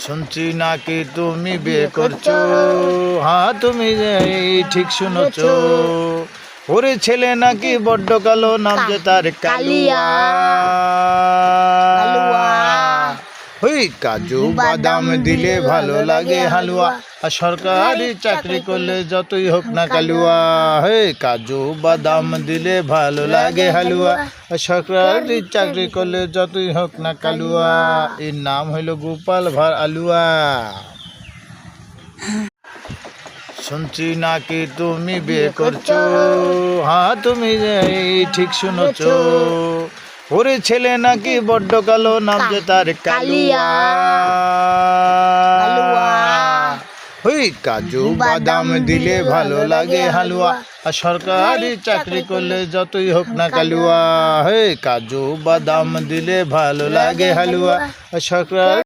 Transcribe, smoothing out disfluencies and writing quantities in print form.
শুনছি নাকি তুমি বিয়ে করছো, হ্যাঁ তুমি ঠিক শুনেছো। ওরে ছেলে নাকি বড্ড কালো, নাম যে তার কালুয়া। ওই কাজু বাদাম দিলে ভালো লাগে হালুয়া, আর সরকারি চাকরি করলে যতই হোক না কালুয়া। হে কাজু বাদাম দিলে ভালো লাগে হালুয়া, আর সরকারি চাকরি করলে যতই হোক না কালুয়া। এর নাম হইল গোপাল ভাঁড় আলুয়া। শুনছি নাকি তুমি বিয়ে করছো, হ্যাঁ তুমি ঠিক শুনেছো। ওরে ছেলে নাকি বড্ড কালো, নাম যে তার কালুয়া। ওই কাজু বাদাম দিলে ভালো লাগে হালুয়া, আর সরকারি চাকরি করলে যতই হোক না কালুয়া। হে কাজু বাদাম দিলে ভালো লাগে হালুয়া, আর সরকার